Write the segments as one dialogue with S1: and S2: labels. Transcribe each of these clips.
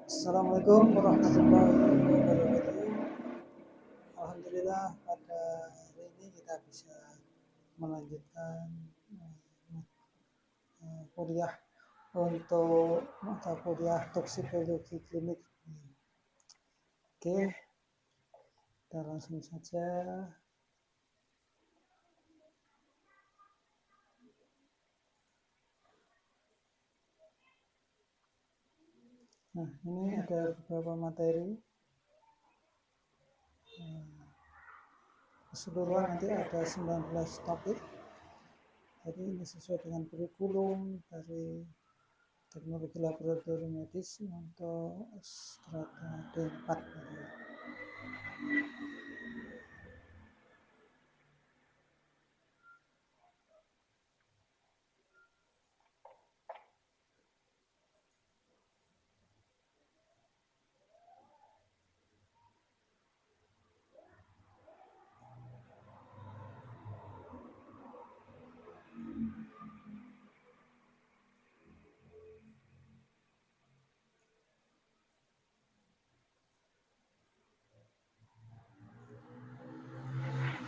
S1: Assalamualaikum warahmatullahi wabarakatuh. Alhamdulillah pada hari ini kita bisa melanjutkan kuliah untuk mata kuliah toksikologi klinik. Oke, kita langsung saja. Nah, ini ada beberapa materi. Keseluruhan nanti ada 19 topik. Jadi ini sesuai dengan kurikulum dari teknologi laboratorium medis untuk strata D4.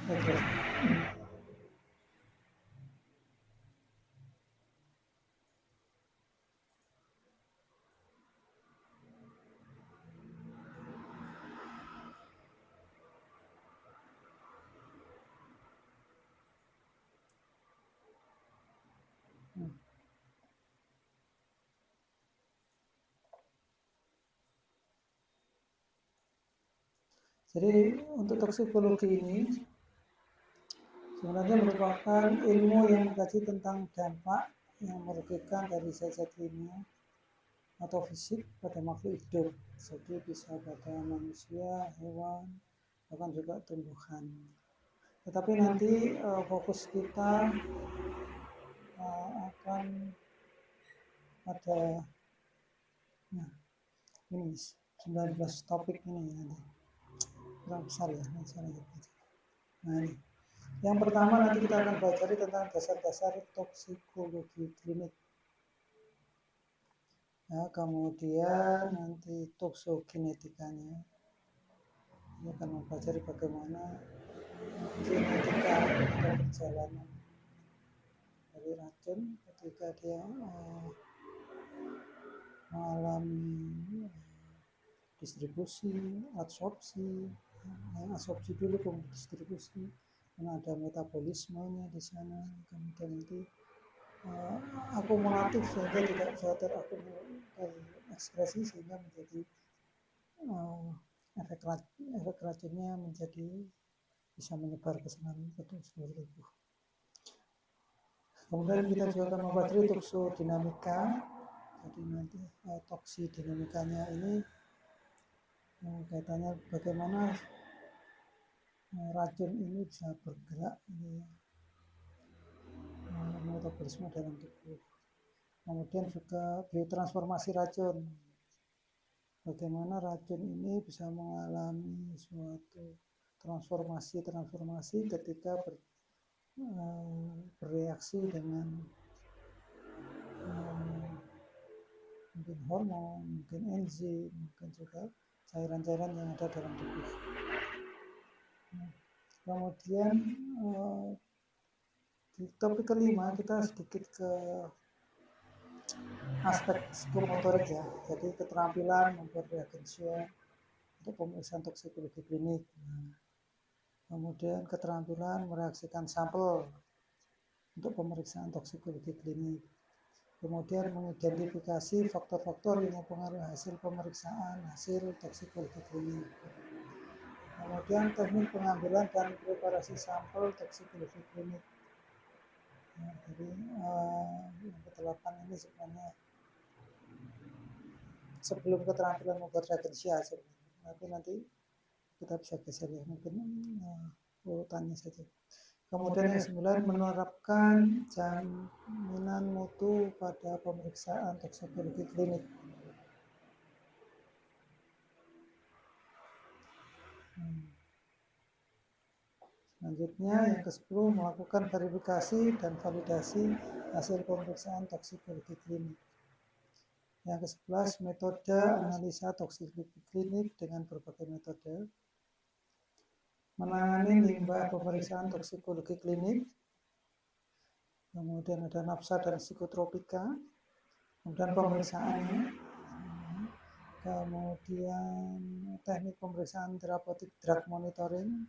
S1: Oke. Jadi untuk toksikologi ini sebenarnya merupakan ilmu yang mengkaji tentang dampak yang merugikan dari zat-zat kimia atau fisik pada makhluk hidup. Jadi bisa pada manusia, hewan, bahkan juga tumbuhan. Tetapi nanti fokus kita akan pada ini 19 topik ini nanti. Kurang besar ya, Nah ini. Yang pertama nanti kita akan belajar tentang dasar-dasar toksikologi klinik. Ya, kemudian nanti toksogenetikanya. Ini akan mempelajari bagaimana genetika atau perjalanan dari racun ketika dia mengalami distribusi, absorpsi, absorpsi dulu kemudian distribusi, karena ada metabolismenya di sana, kemudian nanti akumulatif sehingga tidak bisa terekspresi sehingga menjadi efek racunnya menjadi bisa menyebar ke seluruh tubuh. Kemudian kita juga akan mempelajari toksodinamika. Jadi nanti toksidinamikanya ini kaitannya bagaimana racun ini bisa bergerak metabolisme dalam tubuh. Kemudian juga biotransformasi racun. Bagaimana racun ini bisa mengalami suatu transformasi ketika bereaksi dengan mungkin hormon, mungkin enzim, mungkin juga cairan-cairan yang ada dalam tubuh. Kemudian di topik kelima kita sedikit ke aspek psikomotorik ya, jadi keterampilan membuat reagensia untuk pemeriksaan toksikologi klinik. Kemudian keterampilan mereaksikan sampel untuk pemeriksaan toksikologi klinik. Kemudian mengidentifikasi faktor-faktor yang mempengaruhi hasil pemeriksaan hasil toksikologi klinik. Kemudian teknik pengambilan dan preparasi sampel toksikologi klinik. Jadi yang ke-8 ini sebenarnya sebelum keterampilan membuat reagensia sebenarnya. Tapi nanti kita bisa geser ya, mungkin urutannya saja. Kemudian yang 9 menerapkan jaminan mutu pada pemeriksaan toksikologi klinik. Selanjutnya yang ke-10 melakukan verifikasi dan validasi hasil pemeriksaan toksikologi klinik. Yang ke-11, metode analisa toksikologi klinik dengan berbagai metode. Menangani limbah pemeriksaan toksikologi klinik. Kemudian ada nafsa dan psikotropika. Kemudian pemeriksaannya. Kemudian teknik pemeriksaan terapeutik drug monitoring.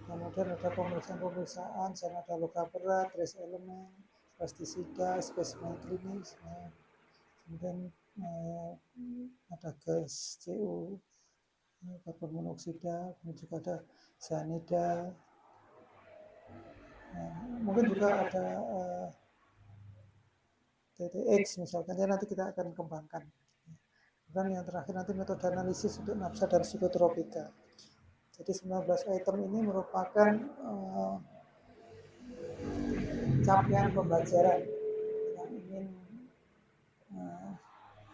S1: Kemudian ada pemeriksaan zat ada luka berat, trace elemen, pestisida, spesimen klinis. Kemudian ada gas CO, karbon monoksida, kemudian juga ada cyanida. Mungkin juga ada TTX misalkan, ya nanti kita akan kembangkan. Dan yang terakhir nanti metode analisis untuk nafsa dan psikotropika. Jadi 19 item ini merupakan capaian pembelajaran yang ingin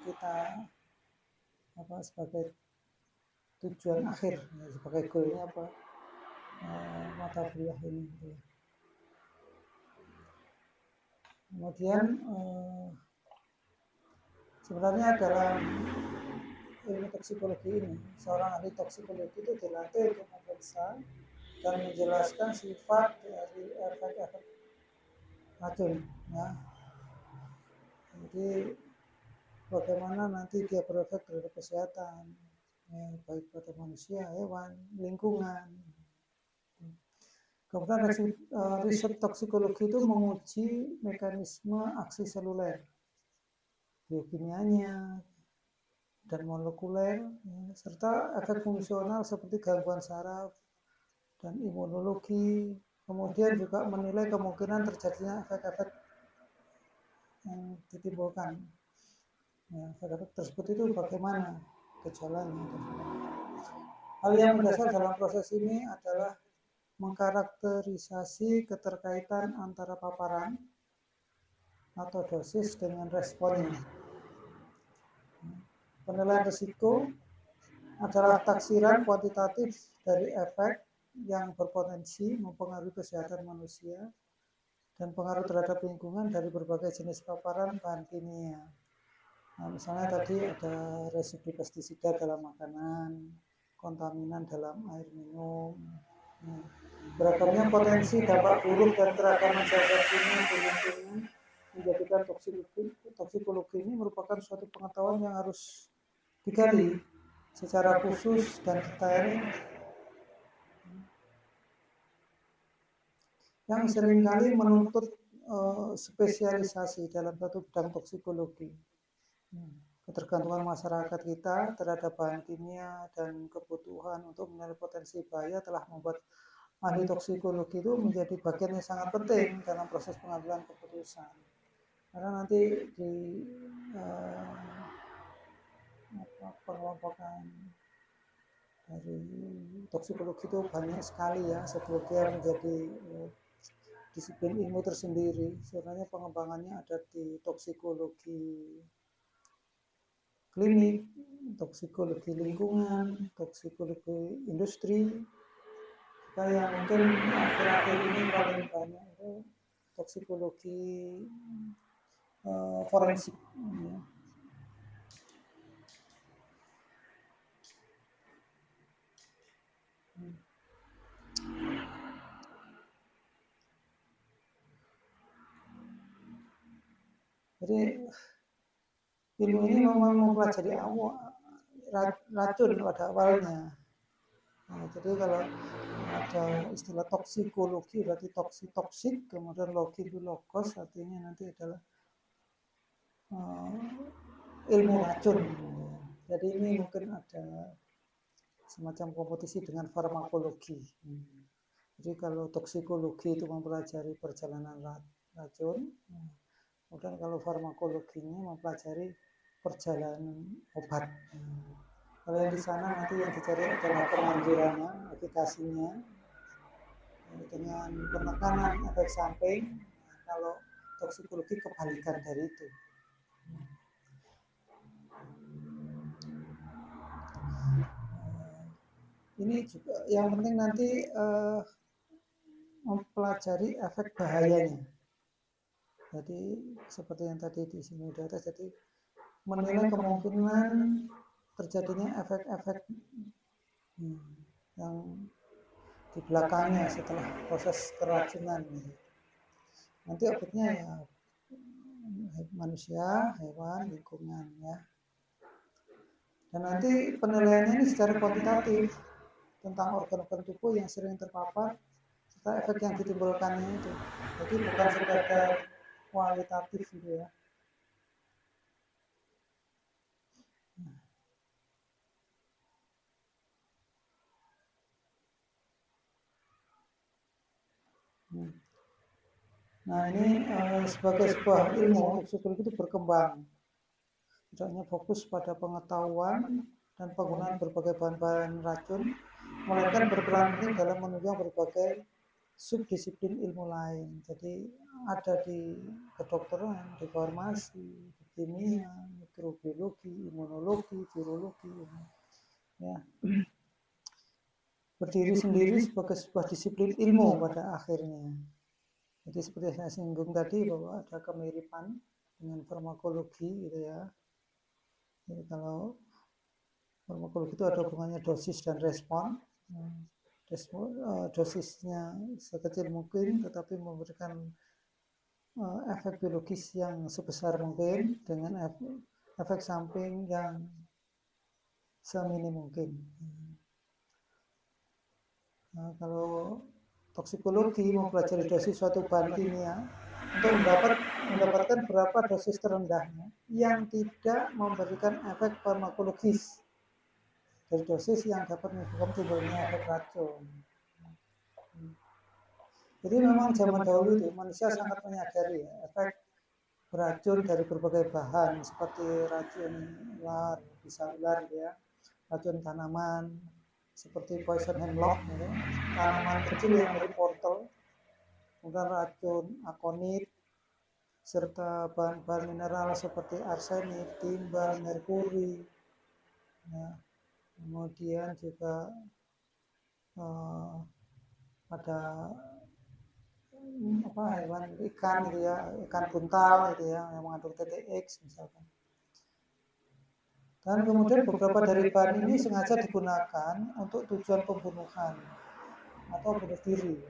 S1: kita sebagai tujuan akhir, sebagai goalnya mata kuliah ini. Kemudian sebenarnya dalam ilmu toksikologi ini, seorang ahli toksikologi itu dilatih untuk memeriksa dan menjelaskan sifat dari efek-efek racun. Ya. Jadi bagaimana nanti dia berefek terhadap kesehatan, ya, baik pada manusia, hewan, lingkungan. Kemudian riset toksikologi itu menguji mekanisme aksi seluler, biokimianya, dan molekuler, ya, serta efek fungsional seperti gangguan saraf dan imunologi. Kemudian juga menilai kemungkinan terjadinya efek-efek yang ditimbulkan. Ya, efek-efek tersebut itu bagaimana gejalanya. Hal yang mendasar dalam proses ini adalah mengkarakterisasi keterkaitan antara paparan atau dosis dengan responnya. Penilaian risiko adalah taksiran kuantitatif dari efek yang berpotensi mempengaruhi kesehatan manusia dan pengaruh terhadap lingkungan dari berbagai jenis paparan bahan kimia. Nah, misalnya tadi ada residu pestisida dalam makanan, kontaminan dalam air minum. Nah, beragamnya potensi dampak buruk dan keragaman zat kimia di lingkungan menjadikan toksikologi ini merupakan suatu pengetahuan yang harus digali secara khusus dan detail, yang seringkali menuntut spesialisasi dalam satu bidang toksikologi. Ketergantungan masyarakat kita terhadap bahan kimia dan kebutuhan untuk menilai potensi bahaya telah membuat ahli toksikologi itu menjadi bagian yang sangat penting dalam proses pengambilan keputusan. Karena nanti di pengelompokan dari toksikologi itu banyak sekali ya, sebelum dia menjadi disiplin ilmu tersendiri. Sebenarnya pengembangannya ada di toksikologi klinik, toksikologi lingkungan, toksikologi industri. Yang mungkin akhir-akhir ini paling banyak itu toksikologi forensik. Ya. Jadi ilmu ini memang mempelajari racun pada awalnya. Nah, jadi kalau ada istilah toksikologi berarti toksik, kemudian logi itu logos, artinya nanti adalah ilmu racun. Jadi ini mungkin ada semacam kompetisi dengan farmakologi. Jadi kalau toksikologi itu mempelajari perjalanan racun, kemudian kalau farmakologinya mempelajari perjalanan obat. Kalau yang di sana nanti yang dicari adalah kemanjurannya, efikasinya, dengan penekanan efek samping. Kalau toksikologi kebalikan dari itu. Ini juga yang penting nanti mempelajari efek bahayanya. Jadi seperti yang tadi di sini udah ada, jadi menilai kemungkinan terjadinya efek-efek yang di belakangnya setelah proses keracunan. Nanti efeknya ya manusia, hewan, lingkungan ya. Dan nanti penilaiannya ini secara kuantitatif tentang organ-organ tubuh yang sering terpapar serta efek yang ditimbulkannya itu. Jadi bukan sekadar kualitatif gitu ya. Nah ini sebagai sebuah ilmu, toksikologi itu berkembang. Tidak hanya fokus pada pengetahuan dan penggunaan berbagai bahan-bahan racun, melainkan berperan penting dalam menunjang berbagai subdisiplin ilmu lain. Jadi ada di kedokteran, di farmasi, di kimia, mikrobiologi, imunologi, virologi, ya. Berdiri sendiri sebagai sebuah disiplin ilmu pada akhirnya. Jadi seperti yang saya singgung tadi bahwa ada kemiripan dengan farmakologi gitu ya. Jadi kalau farmakologi itu ada hubungannya dosis dan respon. Dosisnya sekecil mungkin tetapi memberikan efek biologis yang sebesar mungkin dengan efek samping yang seminim mungkin. Nah, kalau toksikologi mempelajari dosis suatu bahan kimia untuk mendapatkan berapa dosis terendahnya yang tidak memberikan efek farmakologis dari dosis yang dapat menyebabkan timbulnya efek racun. Jadi memang zaman dahulu itu manusia sangat menyadari ya, efek beracun dari berbagai bahan seperti racun ular, bisa ular ya, racun tanaman seperti poison hemlock, ya, tanaman kecil yang mirip wortel, kemudian racun akonit, serta bahan-bahan mineral seperti arsenik, timbal, merkuri. Nah, kemudian juga ada hewan ikan gitu ya, ikan buntal gitu ya, yang mengandung TTX misalkan. Dan kemudian beberapa dari bahan ini sengaja digunakan untuk tujuan pembunuhan atau bunuh diri.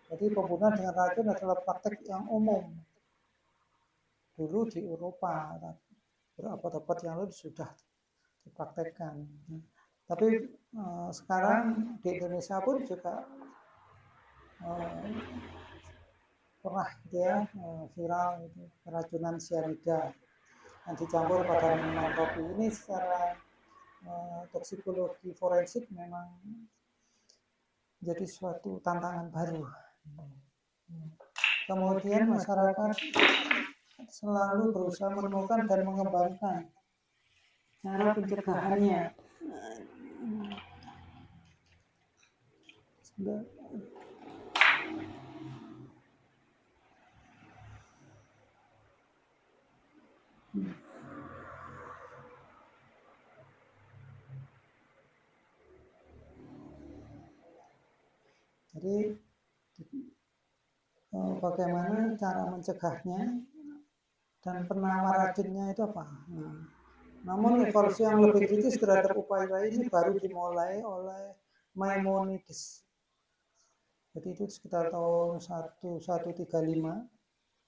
S1: Jadi pembunuhan dengan racun adalah praktek yang umum dulu di Eropa, berabad-abad yang lalu sudah dipraktekkan. Tapi sekarang di Indonesia pun juga pernah gitu ya, viral itu keracunan cyanida yang dicampur pada minuman kopi. Ini secara toksikologi forensik memang menjadi suatu tantangan baru. Kemudian masyarakat selalu berusaha menemukan dan mengembangkan cara pencegahannya. Jadi bagaimana cara mencegahnya dan penawar racunnya itu apa? Namun evolusi yang lebih kritis terhadap upaya ini baru dimulai oleh Maimonides. Jadi itu sekitar tahun 1135,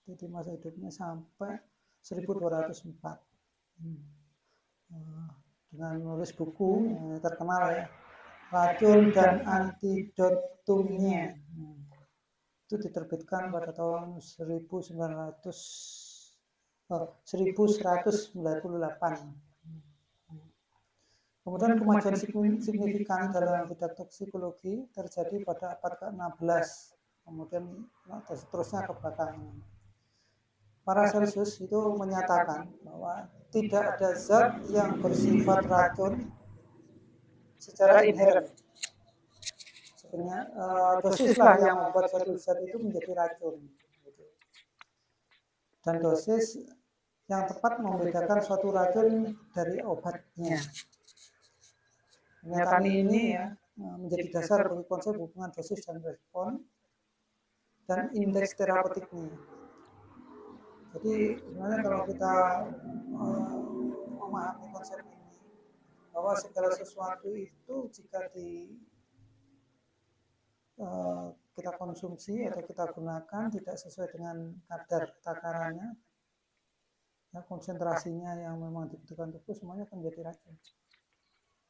S1: jadi masa hidupnya sampai 1204. Dengan menulis buku terkenal ya, Racun dan Antidotumnya. Itu diterbitkan pada tahun 1198. Kemudian kemajuan signifikan dalam bidang toksikologi terjadi pada abad ke-16, kemudian seterusnya ke belakang. Paracelsus itu menyatakan bahwa tidak ada zat yang bersifat racun secara inheren. Sebenarnya dosislah yang membuat suatu zat itu menjadi racun. Dan dosis yang tepat membedakan suatu racun dari obatnya. Pernyataan ini ya menjadi dasar bagi konsep hubungan dosis dan respon dan indeks terapeutiknya. Jadi sebenarnya kalau kita memahami konsep ini, bahwa segala sesuatu itu jika kita konsumsi atau kita gunakan tidak sesuai dengan kadar takarannya, ya, konsentrasinya yang memang dibutuhkan tubuh, semuanya akan menjadi racun.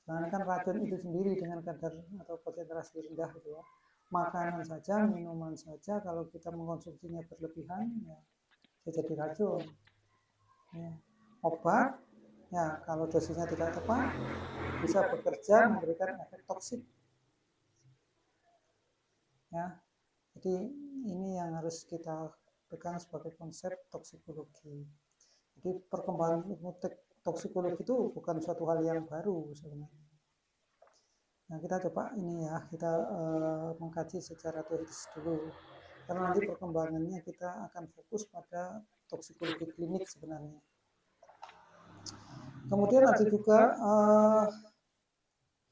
S1: Jangankan racun itu sendiri dengan kadar atau konsentrasi rendah gitu ya, makanan saja, minuman saja, kalau kita mengkonsumsinya berlebihan, ya bisa jadi racun. Ya. Obat, ya kalau dosisnya tidak tepat, bisa bekerja memberikan efek toksik. Ya, jadi ini yang harus kita pegang sebagai konsep toksikologi. Jadi perkembangan ilmu toksikologi itu bukan suatu hal yang baru sebenarnya. Nah, kita coba ini ya, kita mengkaji secara teoritis dulu. Karena nanti perkembangannya kita akan fokus pada toksikologi klinik sebenarnya. Kemudian ada juga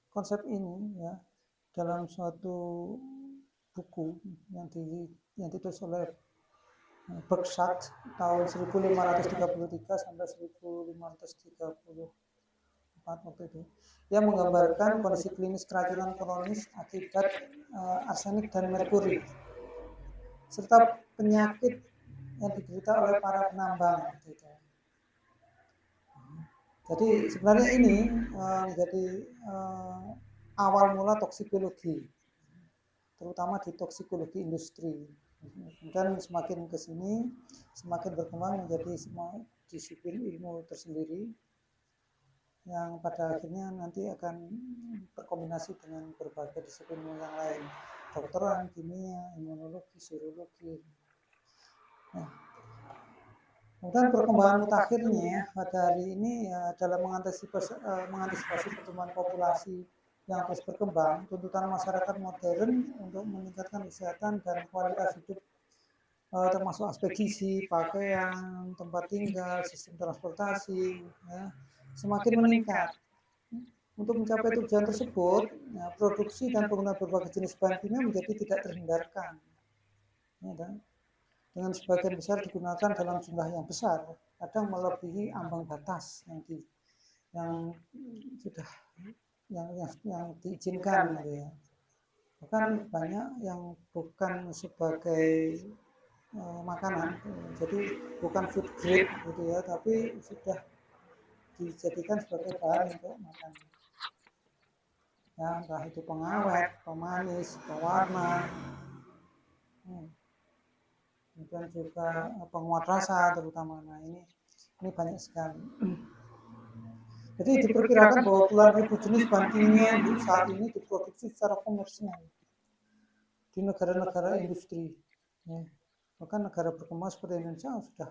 S1: konsep ini ya dalam suatu buku yang ditulis oleh Bergshot tahun 1533 sampai 1534 waktu itu. Dia menggambarkan kondisi klinis keracunan kronis akibat arsenik dan merkuri serta penyakit yang diderita oleh para penambang. Jadi sebenarnya ini menjadi awal mula toksikologi, terutama di toksikologi industri. Dan semakin ke sini, semakin berkembang menjadi semua disiplin ilmu tersendiri yang pada akhirnya nanti akan berkombinasi dengan berbagai disiplin yang lain, kedokteran, kimia, imunologi, serologi. Nah, kemudian perkembangan mutakhirnya pada hari ini ya, dalam mengantisipasi pertumbuhan populasi yang terus berkembang, tuntutan masyarakat modern untuk meningkatkan kesehatan dan kualitas hidup termasuk aspek gizi, pakaian, tempat tinggal, sistem transportasi, ya, semakin meningkat. Untuk mencapai tujuan tersebut, ya, produksi dan penggunaan berbagai jenis bahan kimia menjadi tidak terhindarkan. Ya, dengan sebagian besar digunakan dalam jumlah yang besar, kadang melebihi ambang batas yang sudah yang diizinkan gitu ya. Bahkan banyak yang bukan sebagai makanan, jadi bukan food grade gitu ya, tapi sudah dijadikan sebagai bahan untuk makan. Ya, entah itu pengawet, pemanis, pewarna, kemudian juga penguat rasa terutama. Nah ini banyak sekali. Jadi diperkirakan bahwa puluhan ribu jenis bahan kimia saat ini diproduksi secara komersial di negara-negara industri. Ya. Bahkan negara berkembang seperti Indonesia sudah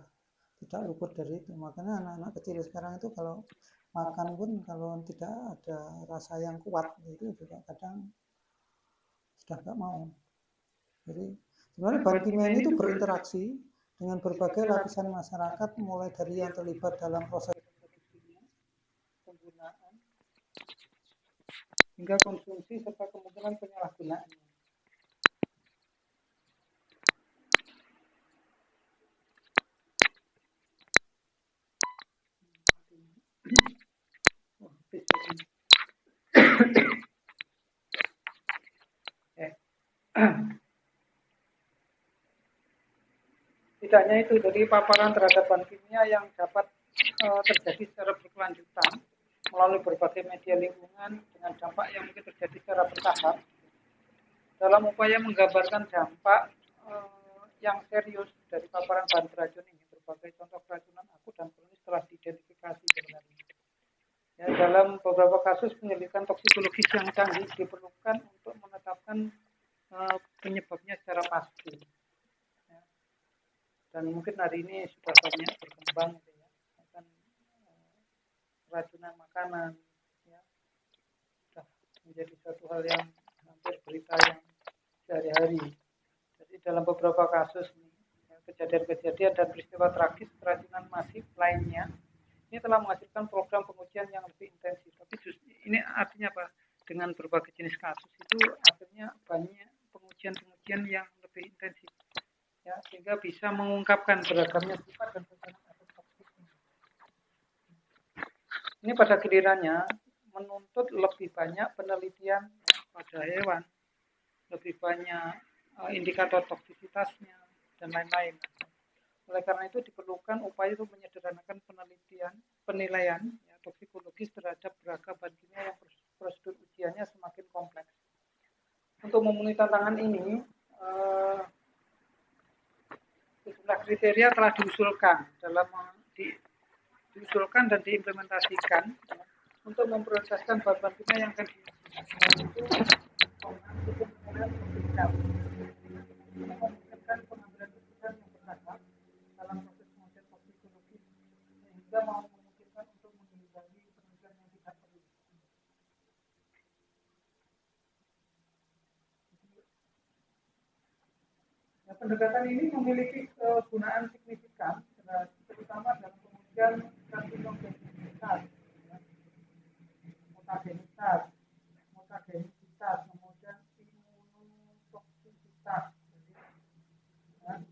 S1: tidak luput dari itu. Makanya anak-anak kecil sekarang itu kalau makan pun kalau tidak ada rasa yang kuat itu juga kadang sudah nggak mau. Jadi sebenarnya bahan kimia ini itu berinteraksi dengan berbagai lapisan masyarakat, mulai dari yang terlibat dalam proses penggunaan hingga konsumsi serta kemungkinan penyalahgunaan. Tidak hanya itu, jadi paparan terhadap bahan kimia yang dapat terjadi secara berkelanjutan melalui berbagai media lingkungan dengan dampak yang mungkin terjadi secara bertahap dalam upaya menggambarkan dampak yang serius dari paparan bahan beracun ini. Berbagai contoh keracunan akut dan kronis telah diidentifikasi sebenarnya. Ya, dalam beberapa kasus penyelidikan toksikologis yang canggih diperlukan untuk menetapkan penyebabnya secara pasti. Ya. Dan mungkin hari ini sudah banyak berkembang, gitu ya, akan keracunan makanan, ya, sudah menjadi satu hal yang hampir berita yang sehari-hari. Jadi dalam beberapa kasus kejadian-kejadian dan peristiwa tragis keracunan masif lainnya ini telah menghasilkan program pengujian yang lebih intensif. Tapi justru ini artinya apa? Dengan berbagai jenis kasus itu akhirnya banyak pengujian yang lebih intensif. ya, sehingga bisa mengungkapkan beragamnya sifat dan pesanan efek toksik. Ini pada gilirannya menuntut lebih banyak penelitian ya, pada hewan, lebih banyak indikator toksisitasnya dan lain-lain. Oleh karena itu diperlukan upaya untuk menyederhanakan penilaian ya, toksikologis terhadap beragam bahan kimia yang prosedur ujiannya semakin kompleks. Untuk memenuhi tantangan ini, sejumlah kriteria telah diusulkan diusulkan dan diimplementasikan ya, untuk memprioritaskan bahan kimia yang akan diuji. Itu memungkinkan pengambilan keputusan yang bertahap dalam proses pengujian toksikologi sehingga memungkinkan untuk menghindari penelitian yang tidak perlu. Nah, pendekatan ini memiliki kegunaan signifikan terutama dalam pengujian karsinogenitas, ya, mutagenisitas, kemudian imunotoksisitas. Ya,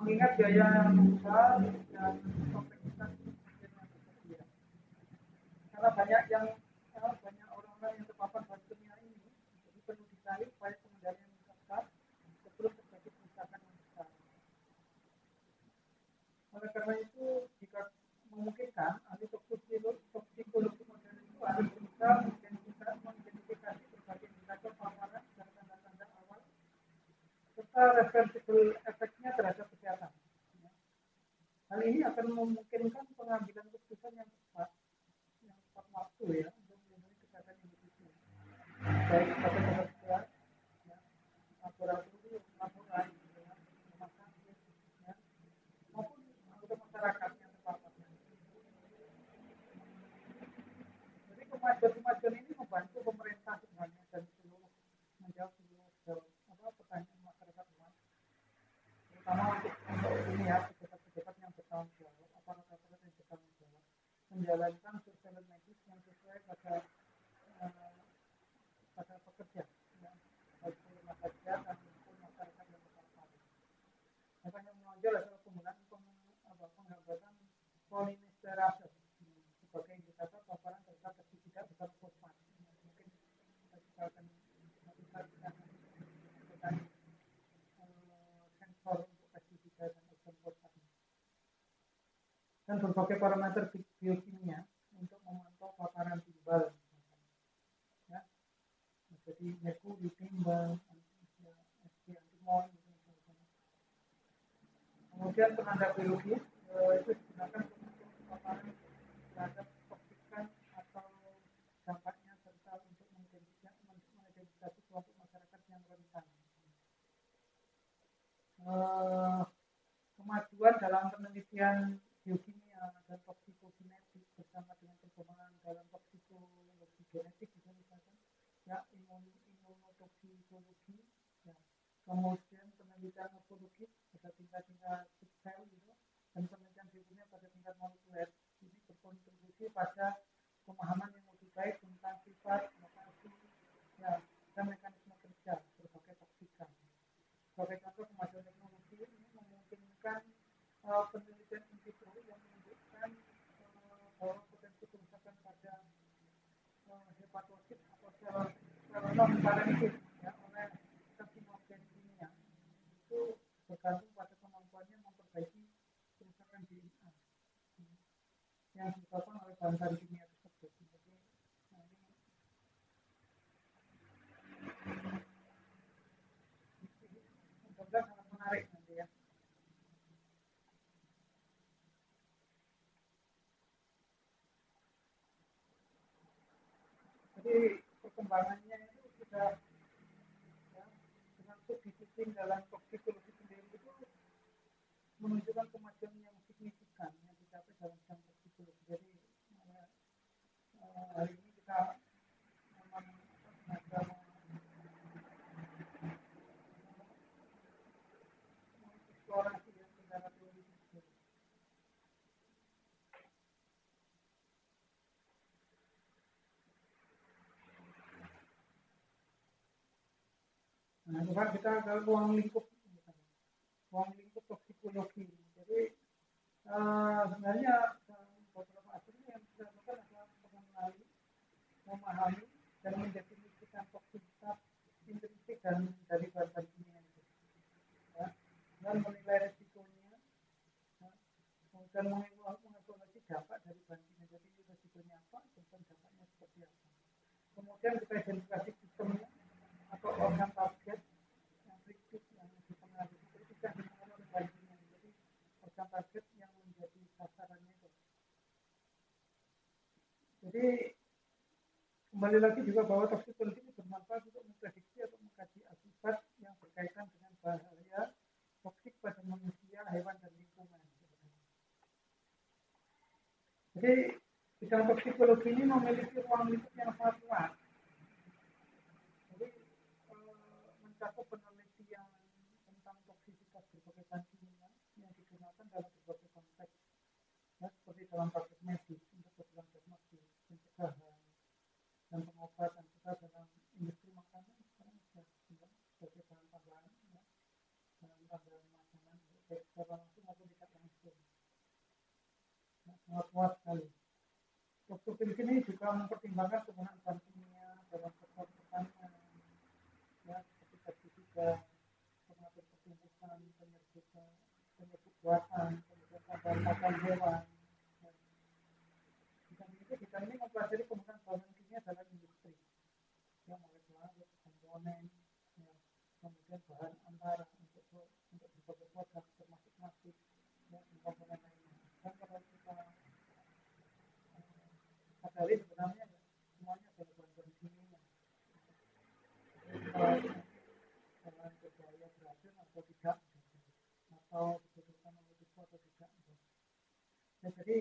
S1: mengingat biaya besar dan kompleksitas yang tersedia. Karena banyak orang-orang yang terpapar bahan kimia ini, jadi perlu dicari upaya pengendalian yang ketat sebelum terjadi kerusakan yang besar. Oleh karena itu, jika memungkinkan, ahli toksikologi modern itu harus berusaha mengidentifikasi berbagai indikator paparan dan tanda-tanda awal serta reversible efeknya terhadap kesehatan. Hal ini akan memungkinkan pengambilan keputusan yang tepat waktu ya untuk melindungi kesehatan individu, baik pada pekerja, ya, laboratorium, rumah sakit, ya, maupun anggota masyarakat yang terpapar. Jadi kemajuan ini membantu pemerintah sebenarnya dan menjawab seluruh pertanyaan masyarakat luas, terutama untuk ini ya pejabat-pejabat yang bertanggung jawab, aparat-aparat yang bertanggung jawab menjalankan surveillance medis yang sesuai pada pekerja, ya, baik rumah kerja dan maupun masyarakat yang terpapar. Yang paling menonjol adalah penggunaan penghambatan polinesterase sebagai indikator paparan terhadap pestisida bersama fosfat. Mungkin kita akan melakukan sensor untuk pestisida dan fosfat dan berbagai parameter biokimia untuk memantau paparan timbal. Ya. Jadi merkuri, timbal, antimon. Kemudian penanda biologis itu digunakan untuk mengukur paparan terhadap toksikan atau dampaknya serta untuk mengidentifikasi kelompok masyarakat yang rentan. Kemajuan dalam penelitian biokimia dan toksikokinetik bersama dengan perkembangan dalam toksikologi genetik misalkan ya imunotoksikologi ya, kemudian penelitian morfologis pada tingkat-tingkat sel gitu, dan penelitian biokimia pada tingkat molekuler ini berkontribusi pada pemahaman yang lebih baik tentang sifat, lokasi ya, dan mekanisme kerja berbagai toksikan. Sebagai contoh, kemajuan teknologi ini memungkinkan penelitian in vitro yang menunjukkan bahwa potensi kerusakan pada hepatosit atau sel non parenkim ya, oleh karsinogen kimia itu bergantung pada kemampuannya memperbaiki kerusakan DNA yang disebabkan oleh bahan kimia tersebut. Jadi, mudah-mudahan sangat menarik nanti ya. Jadi perkembangannya itu sudah ya, dengan subdisiplin dalam toksikologi sendiri itu menunjukkan kemajuan yang signifikan yang dicapai dalam bidang toksikologi. Jadi hari ini kita memang sengaja mengeksplorasi ya secara teori tersebut. Nah, itu kan kita ke ruang lingkup. ruang lingkup toksikologi. Jadi sebenarnya beberapa asli yang kita lakukan adalah mengenali, memahami dan mendefinisikan toksisitas intrinsik dan dari bahan kimia itu, ya, dan menilai resikonya, ya, dan mengevaluasi dampak dari bahan kimia. Jadi resikonya apa, dan dampaknya seperti apa. Kemudian kita identifikasi sistemnya atau organ target yang kritis yang dipengaruhi kritis yang dipengaruhi oleh bahan kimia. Jadi organ target yang menjadi sasarannya itu. Jadi kembali lagi juga bahwa toksikologi ini bermanfaat untuk memprediksi atau mengkaji akibat yang berkaitan dengan bahaya toksik pada manusia, hewan, dan lingkungan. Jadi bidang toksikologi ini memiliki ruang lingkup yang sangat luas. Jadi mencakup penelitian tentang toksisitas berbagai bahan kimia yang digunakan dalam berbagai konteks, ya, seperti dalam praktik medis untuk kebutuhan diagnostik, pencegahan, dan pengobatan, serta dalam industri makanan sekarang sudah sebagai bahan tambahan, ya, bahan tambahan makanan baik secara langsung maupun tidak langsung, ya, sangat luas sekali. Toksikologi ini juga mempertimbangkan penggunaan bahan kimia dalam sektor pertanian, ya, seperti pestisida, pengatur pertumbuhan, penyebut buatan, kemudian tambahan pakan hewan. Kita ini mempelajari penggunaan bahan kimia dalam industri, yang molekular, komponen, ya, kemudian bahan antara untuk berbagai produk termasuk plastik, ya, dan komponen lainnya. Dan kalau kita sadari sebenarnya ya, semuanya adalah bahan kimia. Dengan berbahaya beracun atau tidak, atau dibutuhkan oleh tubuh atau tidak. Ya, jadi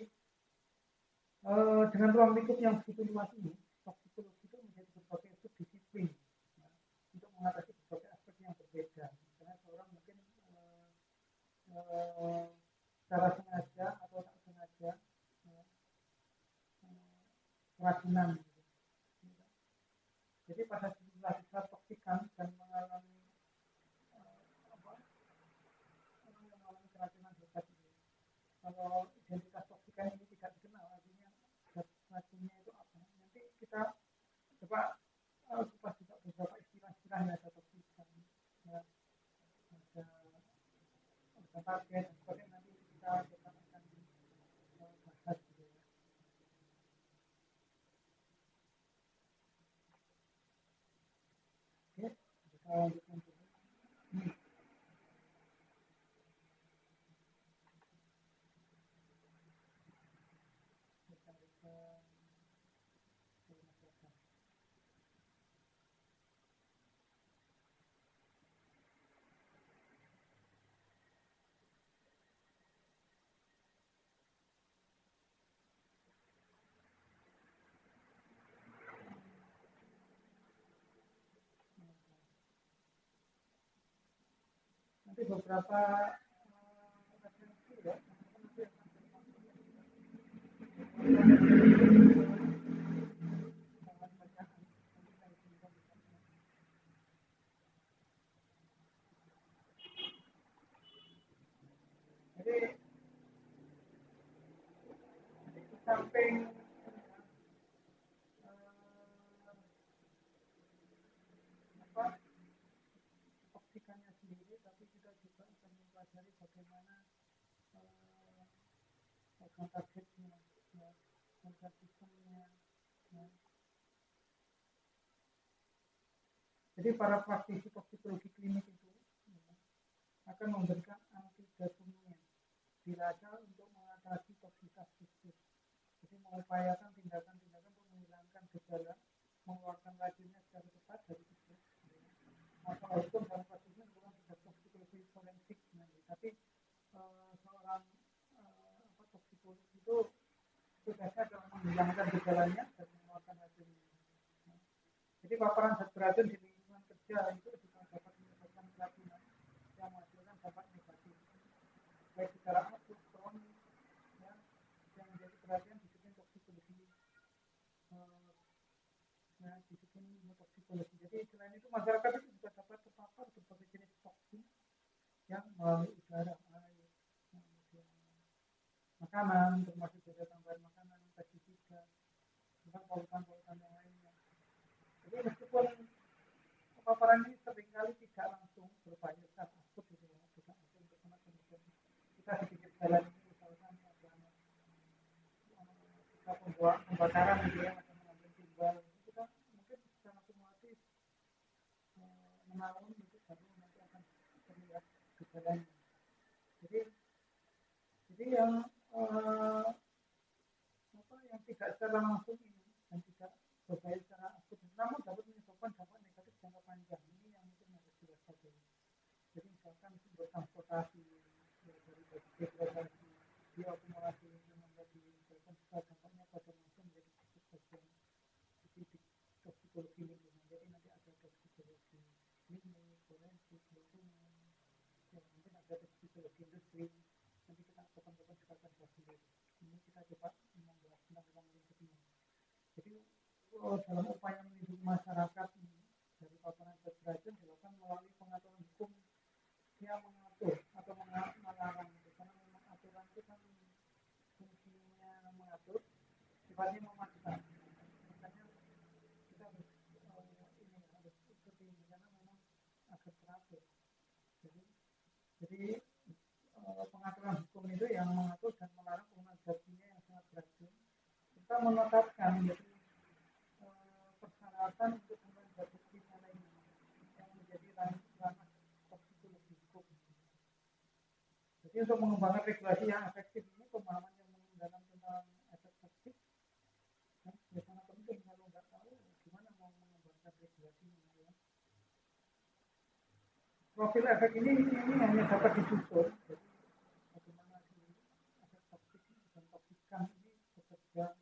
S1: dengan ruang lingkup yang begitu luas ini, toksikologi itu menjadi berbagai subdisiplin, ya, untuk mengatasi berbagai aspek yang berbeda. Misalnya seorang mungkin secara sengaja atau tak sengaja, ya, keracunan. Jadi pada sejumlah besar toksikan dan mengalami keracunan hebat ini. Kalau identitas toksikan ini tidak dikenal, artinya racunnya itu apa? Nanti kita coba kupas juga beberapa istilah-istilah yang ada toksikan, ya, ada target, dan sebagainya. Nanti kita akan bahas gitu ya. Oke, kita lanjutkan dulu. Nanti beberapa referensi ya. Jadi di samping toksikannya sendiri, tapi kita juga akan mempelajari bagaimana organ targetnya, ya, organ sistemnya, ya. Jadi para praktisi toksikologi klinik itu, ya, akan memberikan antidotumnya dirasa untuk mengatasi toksitas fisik. Jadi mengupayakan tindakan-tindakan untuk menghilangkan gejala, mengeluarkan racunnya secara cepat dari tubuh. Maka walaupun dalam kasus ini bukan sudah toksikologi forensik, tapi seorang toksikolog itu tugasnya adalah menghilangkan gejalanya dan mengeluarkan racunnya. Jadi paparan zat beracun di lingkungan kerja itu juga dapat menyebabkan keracunan yang menghasilkan dampak negatif, baik secara akut, kronis, ya, yang menjadi perhatian disiplin toksikologi, ya, disiplin ilmu toksikologi. Jadi selain itu masyarakat itu juga dapat terpapar berbagai jenis toksin yang melalui
S2: polutan yang lainnya. Jadi meskipun paparan ini seringkali tidak langsung berbahaya secara akut gitu ya, tidak langsung karena kemudian kita sedikit jalan ini misalkan ada kita pembakaran gitu ya, atau mengambil timbal, kita mungkin secara kumulatif menaun itu baru nanti akan terlihat gejalanya. Jadi yang yang tidak secara langsung ini dan tidak berbahaya secara akut, namun dapat menyebabkan dampak negatif jangka panjang ini yang mungkin harus diwaspadai. Jadi misalkan sumber transportasi ya, dari degradasi, bioakumulasi lingkungan tadi, misalkan juga dampaknya pada langsung menjadi bagian toksikologi lingkungan. Jadi nanti ada toksikologi klinik, forensik, lingkungan, ya mungkin ada toksikologi industri. Nanti kita kapan-kapan juga akan bahas dulu. Ini kita coba membahas tentang lingkungan. Jadi dalam upaya melindungi masyarakat dari paparan zat beracun dilakukan melalui pengaturan hukum yang mengatur atau melarang. Karena memang aturan itu kan fungsinya mengatur, sifatnya memastikan. Makanya kita harus harus ikuti karena memang agar teratur. Jadi pengaturan hukum itu yang mengatur dan melarang penggunaan zat kimia yang sangat beracun. Kita menetapkan jadi persyaratan untuk penggunaan zat kimia lainnya yang menjadi ranah toksikologi hukum. Jadi untuk mengembangkan regulasi yang efektif ini, pemahaman yang mendalam tentang efek toksik kan sangat penting. Kalau nggak tahu gimana mau mengembangkan regulasi ini ya. Profil efek ini hanya dapat disusun. Jadi bagaimana si efek toksik dan toksikan ini bekerja,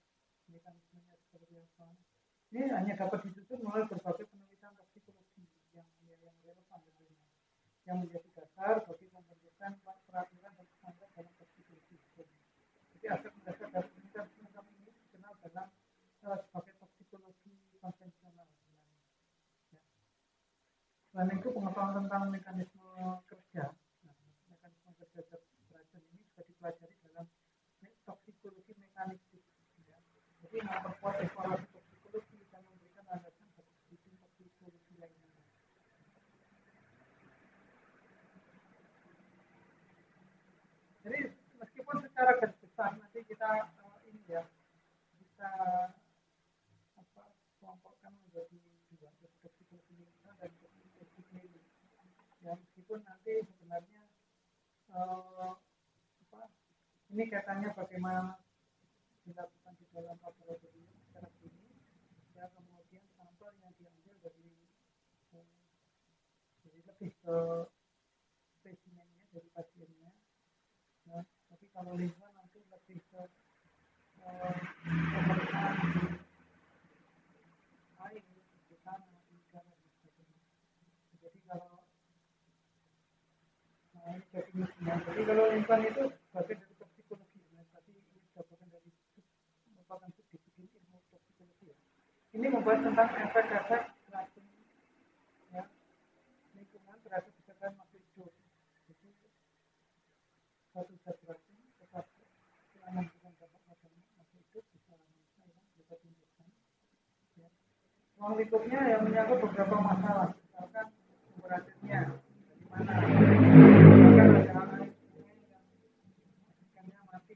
S2: mekanismenya seperti apa. Ini hanya dapat disusun melalui berbagai penelitian toksikologi yang relevan tentunya, yang menjadi dasar bagi pembentukan peraturan dan standar dalam toksikologi hukum. Jadi aspek mendasar dari penelitian semacam ini dikenal dalam sebagai toksikologi konvensional. Ya. Selain itu pengetahuan tentang mekanisme kerja, mekanisme kerja zat beracun ini juga dipelajari dalam toksikologi mekanistik. Ya. Jadi memperkuat evaluasi toksikologi dan memberikan landasan bagi studi toksikologi lainnya. Jadi meskipun secara garis besar nanti kita ini ya bisa kelompokkan menjadi dua, toksikologi lingkungan dan toksikologi klinik. Ya meskipun nanti sebenarnya ini kaitannya bagaimana dilakukan di dalam laboratorium secara klinis, ya kemudian sampel yang diambil dari lebih ke spesimennya dari pasiennya. Nah, tapi kalau lingkungan nanti lebih ke pemeriksaan di air, di tanah, di udara dan sebagainya. Jadi kalau jadi kalau lingkungan itu bagian dari toksikologi, tadi ini bagian dari merupakan subdisiplin ilmu toksikologi. Ini membahas tentang efek-efek racun ya, lingkungan terhadap kesehatan makhluk hidup. Jadi satu zat beracun tetap menambahkan dampak pada makhluk hidup bisa tunjukkan. Ya. Ruang lingkupnya yang menyangkut beberapa masalah, misalkan sumber racunnya dari mana, misalkan ada air sungai yang ikannya mati,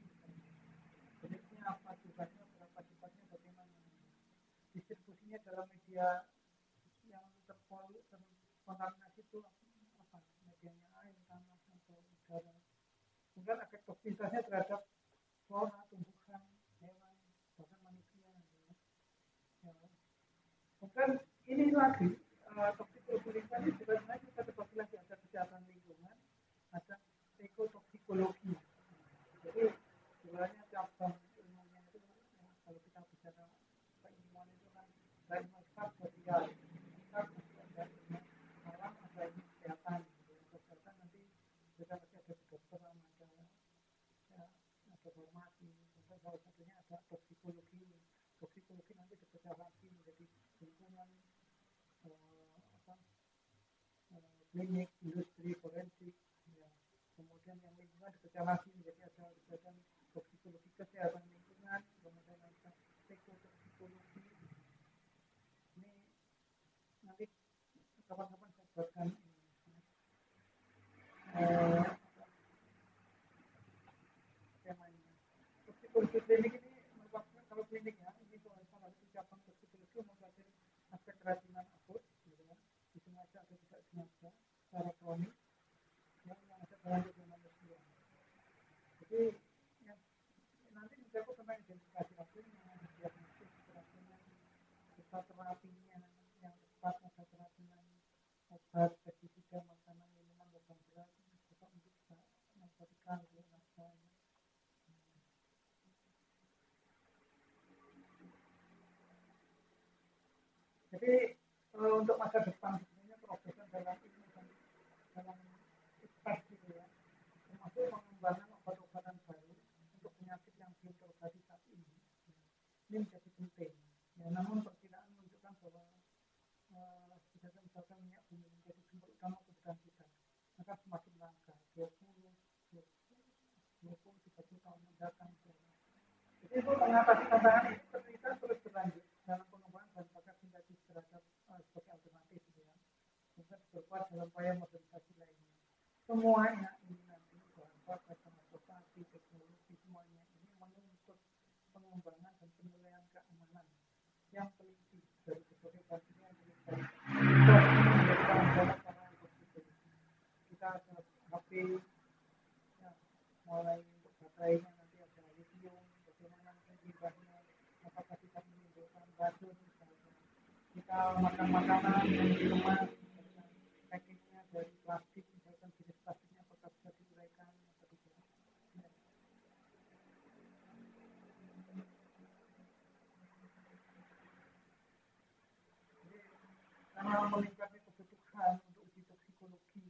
S2: jenisnya apa, jumlahnya berapa, sifatnya bagaimana, distribusinya dalam media yang terkontaminasi itu apa, medianya air, tanah, atau udara. Kemudian efek toksisitasnya terhadap flora, tumbuhan, hewan, bahkan manusia. Ya. Kemudian ini lagi toksikologi lingkungan ini juga sebenarnya kita terbagi lagi, ada kesehatan lingkungan, ada ekotoksikologi. Jadi sebenarnya cabang ilmunya itu kalau kita bicara keilmuan itu kan ada ilmu sosial, ada ilmu alam, ada ilmu kesehatan. Kesehatan nanti kita masih ada kedokteran, ada farmasi, kemudian salah satunya ada toksikologi. Toksikologi nanti dipecah lagi menjadi lingkungan, klinik, industri, forensik. Ya. Kemudian yang lingkungan dipecah lagi menjadi ada toksikologi kesehatan lingkungan, kemudian ada ekotoksikologi, kapan-kapan saya buatkan eh, temanya. Toksikologi klinik ini merupakan kalau klinik ya, ini salah satu cabang toksikologi mempelajari aspek keracunan akut, gitu ya, disengaja atau tidak sengaja, secara kronik, yang ada dalam tubuh manusia. Jadi yang nanti mencakup tentang identifikasi racunnya, diagnosis keracunan, serta terapinya yang tepat pada keracunan, obat, pestisida, makanan, minuman, logam berat, juga untuk narkotika, rasa. Jadi untuk masa depan sebenarnya terobosan dalam ilmu dan dalam IPTES gitu ya, termasuk pengembangan obat-obatan baru untuk penyakit yang belum terobati saat ini menjadi penting. Ya, namun perkiraan menunjukkan bahwa jika misalkan minyak bumi menjadi sumber utama kebutuhan kita, maka semakin langka 20-30 tahun mendatang. Jadi untuk mengatasi tantangan ini penelitian terus berlanjut dalam pengembangan bahan bakar sintetis terhadap sebagai alternatif, ya. Kemudian berkuat dalam upaya modernisasi lainnya. Semuanya ini nanti bahan bakar, transportasi, teknologi, semuanya ini menuntut pengembangan dan penilaian keamanan yang teliti dari berbagai bagian yang terlibat. Kita menjadi tanggung jawab para konstitusi. Kita ada HP, ya, mulai untuk baterainya nanti ada lithium, bagaimana limbahnya, apakah tidak menimbulkan racun misalnya. Kita makan makanan yang di rumah, misalkan packingnya dari plastik, misalkan jenis plastiknya apakah bisa diuraikan atau tidak. Ya. Jadi karena meningkatnya kebutuhan untuk uji toksikologi,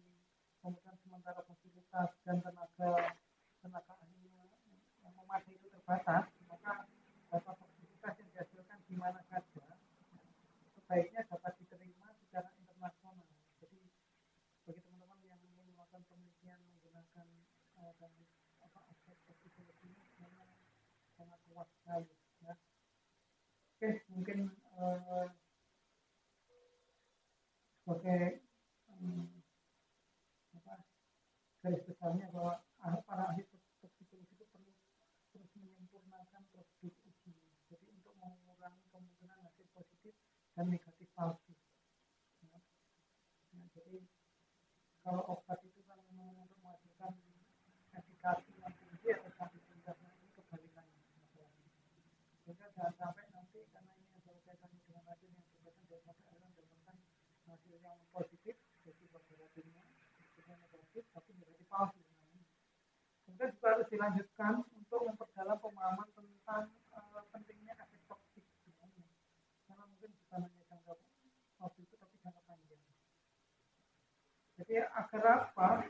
S2: kemudian sementara fasilitas dan tenaga ahli yang memadai itu terbatas, maka data toksisitas yang dihasilkan di mana saja sebaiknya dapat diterima secara internasional. Jadi bagi teman-teman yang ingin melakukan penelitian menggunakan aspek toksikologi ini sebenarnya sangat luas sekali. Ya. Oke, mungkin sebagai garis besarnya bahwa para ahli toksikologi itu perlu terus menyempurnakan prosedur uji. Jadi untuk mengurangi kemungkinan hasil positif dan negatif palsu. Ya. Nah, jadi kalau obat itu kan memang untuk menghasilkan efikasi yang tinggi atau sampai rendahnya ini kebalikannya masalahnya. Sehingga jangan sampai nanti karena ini adalah kaitannya dengan racun yang berkaitan dengan sampai akhirnya mendapatkan hasil yang positif, jadi pada racunnya hasilnya negatif tapi menjadi palsu. Kemudian juga harus dilanjutkan untuk memperdalam pemahaman tentang pentingnya efek toksik sebenarnya. Karena mungkin bukan hanya jangka waktu itu tapi jangka panjang. Jadi agar apa?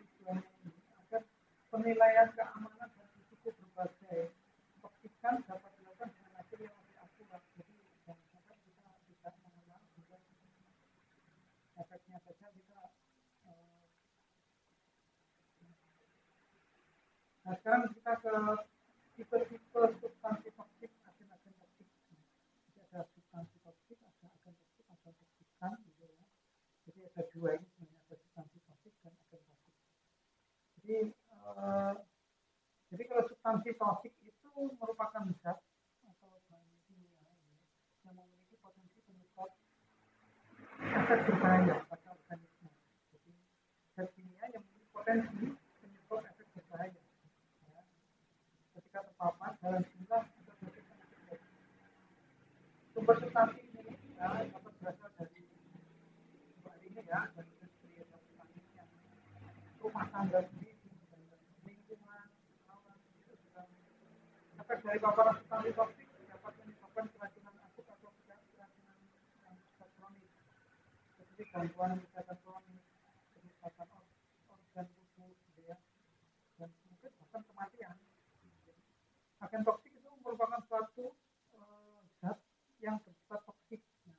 S2: Agar penilaian keamanan dan risiko berbagai toksikan dapat dilakukan dengan hasil yang lebih akurat. Jadi jangan sampai kita tidak mengenal juga efeknya saja kita. Nah sekarang kita ke tipe-tipe substansi toksik, agen-agen toksik. Jadi ada substansi toksik, ada agen toksik, ada toksikan gitu ya. Jadi ada dua ini sebenarnya, ada substansi toksik dan agen toksik. Jadi kalau substansi toksik itu merupakan zat atau bahan kimia yang memiliki potensi penyebab efek berbahaya pada organisme. Jadi zat kimia yang memiliki potensi penyebab efek berbahaya. Ya. Ketika terpapar dalam jumlah atau dosis yang cukup. Sumber substansi ini ya, dapat berasal dari ini ya, dari industri atau pertanian, rumah tangga sendiri, lingkungan, alam, itu juga. Efek dari paparan substansi toksik dapat menyebabkan keracunan akut atau keracunan yang bersifat kronis, seperti gangguan kesehatan kronis, kerusakan organ tubuh, gitu ya, dan mungkin bahkan kematian. Agen toksik itu merupakan suatu zat yang bersifat toksik. Nah,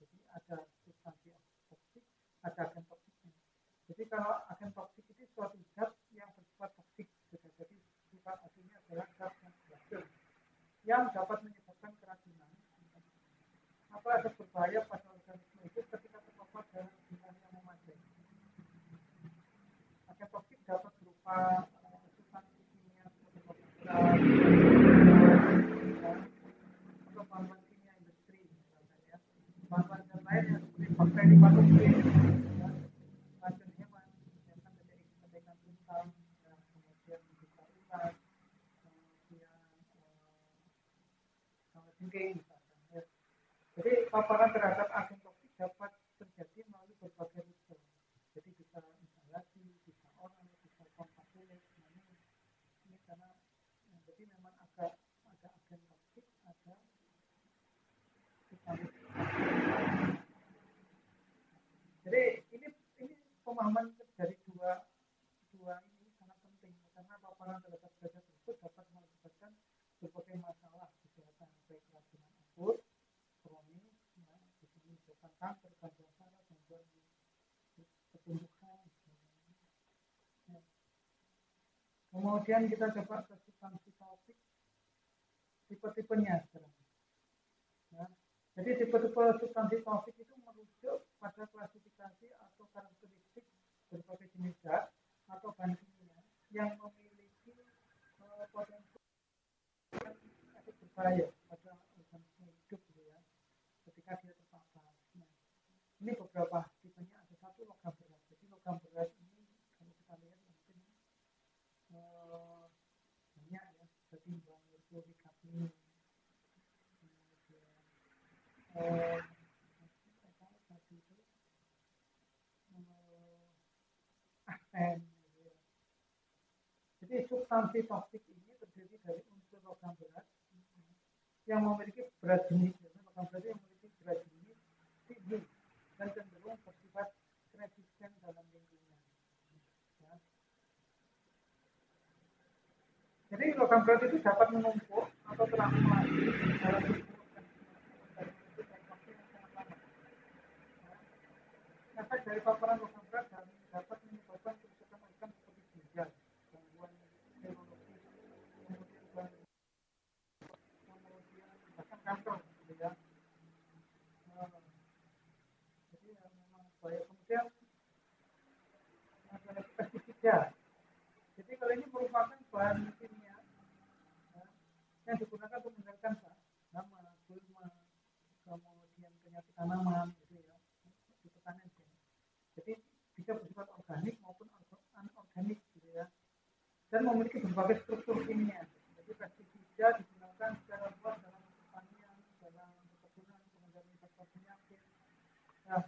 S2: jadi ada substansi toksik, ada agen toksiknya. Jadi kalau agen toksik itu suatu zat yang bersifat toksik, jadi sifat aslinya adalah zat yang beracun yang dapat menyebabkan keracunan atau efek berbahaya pada organisme itu ketika terpapar dalam jumlah yang atau bahan-bahan kimia industri misalkan ya, bahan-bahan zat lain yang seperti bakteri patogen, ya, racun hewan, ya kan dari kepentingan tunggal, ya, kemudian bisa ulat, kemudian kalajengking misalkan. Ya. Jadi paparan terhadap agen toksik dapat terjadi melalui berbagai rute. Jadi bisa inhalasi, bisa oral, bisa kontak kulit. Nah, ini karena jadi memang agak agen toksik, ada substansi. Jadi ini pemahaman dari dua ini sangat penting karena paparan terhadap zat tersebut dapat mengakibatkan berbagai masalah kesehatan baik keracunan akut, kronis, ya, bisa menyebabkan kanker, gangguan saraf, gangguan pertumbuhan. Ya. Kemudian kita coba ke substansi toksik tipe-tipenya sekarang. Ya. Jadi tipe-tipe substansi toksik itu merujuk pada klasifikasi atau karakteristik berbagai jenis zat atau bahan kimia yang memiliki potensi efek berbahaya pada organisme hidup gitu ya, ketika dia terpapar. Nah, ini beberapa tipenya, ada satu logam berat. Jadi logam berat ini kalau kita lihat mungkin banyak ya, ketimbang merkuri, kadmium, kemudian tadi itu arsen. Gitu ya. Jadi substansi toksik ini terdiri dari unsur logam berat yang memiliki berat jenis, logam berat yang memiliki berat jenis tinggi dan cenderung bersifat resisten dalam lingkungan. Ya. Jadi logam berat itu dapat menumpuk atau terakumulasi dalam tubuh efek dari paparan logam berat dapat menyebabkan kerusakan organ seperti ginjal, gangguan neurologis, kemudian bahkan kanker, gitu ya. Jadi memang bahaya. Kemudian ada pestisida. Jadi kalau ini merupakan bahan kimia yang digunakan untuk mengendalikan hama, gulma, kemudian penyakit tanaman, gitu ya, di pertanian. Jadi bisa bersifat organik maupun anorganik, gitu ya, dan memiliki berbagai struktur kimia. Jadi pestisida digunakan secara luas dalam pertanian, dalam perkebunan, pengendalian faktor penyakit. Nah,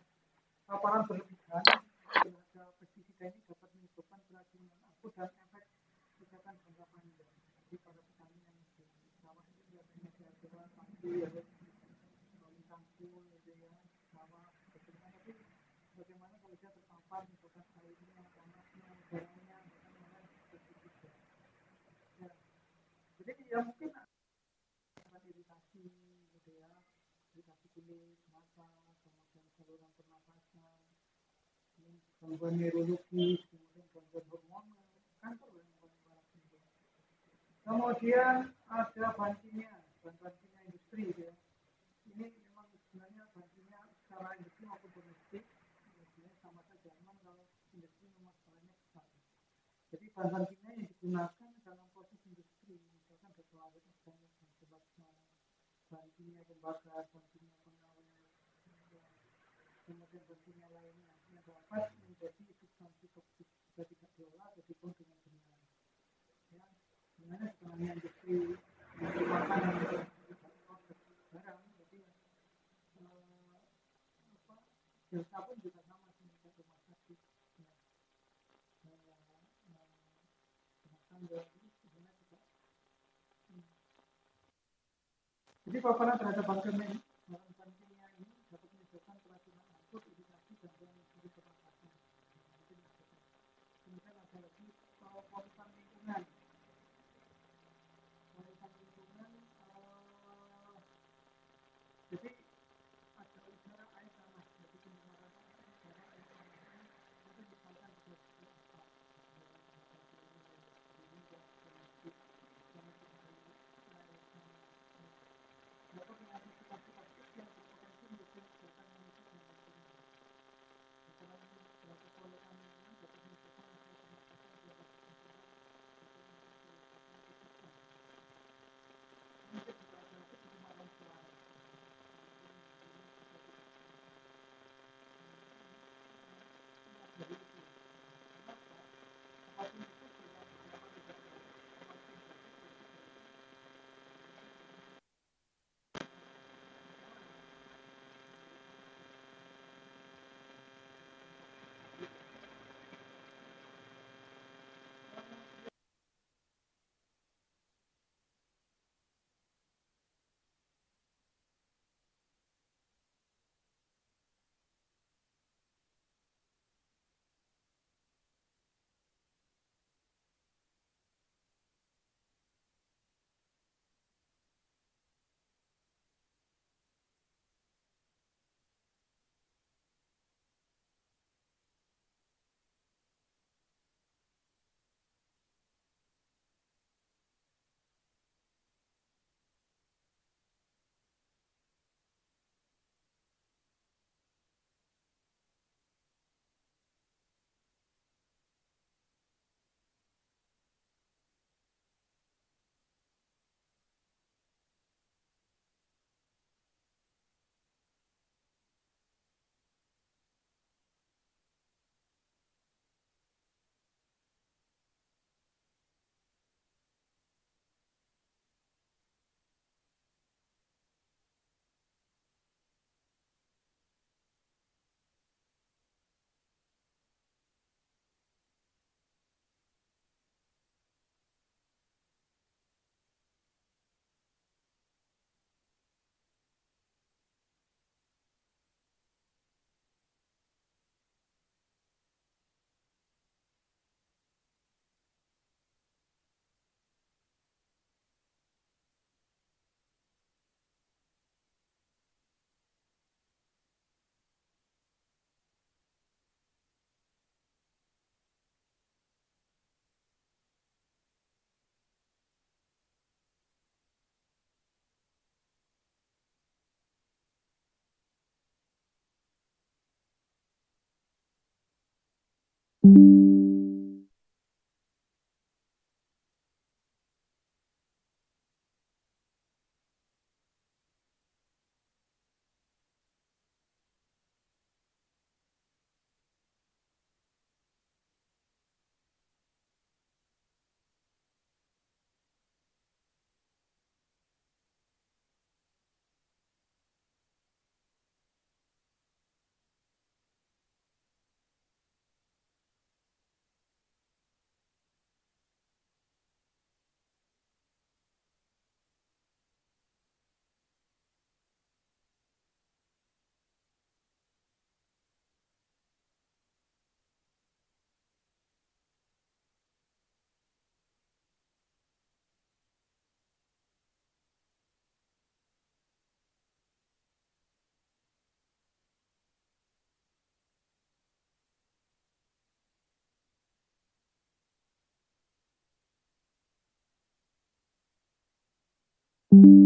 S2: paparan berlebihan terhadap pestisida ini dapat menyebabkan keracunan akut dan efek kesehatan jangka panjang. Jadi pada petani yang di sawah itu biasanya sehat-sehat, pasti ada campur, gitu ya, sawah, bagaimana, tapi bagaimana kalau dia terpapar misalkan airnya, tanahnya, udaranya, bahkan pestisida. Ya. Jadi ya mungkin ada iritasi, gitu ya, iritasi kulit, mata, kemudian saluran pernapasan, gangguan neurologis, kemudian gangguan hormonal, kanker yang paling parah. Kemudian ada bahan kimia industri, gitu ya. Ini memang sebenarnya bahan kimia secara industri maupun domestik sama saja, memang kalau industri memang skalanya besar. Jadi bahan kimia yang digunakan dalam proses industri, misalkan berkelawet organik dan sebagainya, bahan kimia pembakar, bahan kimia pengawet, kemudian bahan kimia lainnya yang dapat menjadi substansi toksik jika tidak diolah atau dibuang dengan benar. Ya, sebenarnya bukan hanya industri makanan atau proses barang, jadi jasa pun juga sama seperti rumah sakit. Jadi paparan terhadap bahan kimia ini dapat menyebabkan keracunan akut, iritasi, gangguan fungsi pernapasan. Kemudian ada lagi polutan lingkungan. Jadi ada udara, air, tanah. Jadi pencemaran udara, air, tanah itu misalkan juga dapat mengantisipasi toksik yang berpotensi mendukung kesehatan manusia dan lingkungan. Misalnya berapa polutan lingkungan dapat menyebabkan masalah pernapasan, diabetes, mungkin juga ada pencemaran suara.
S1: Thank you.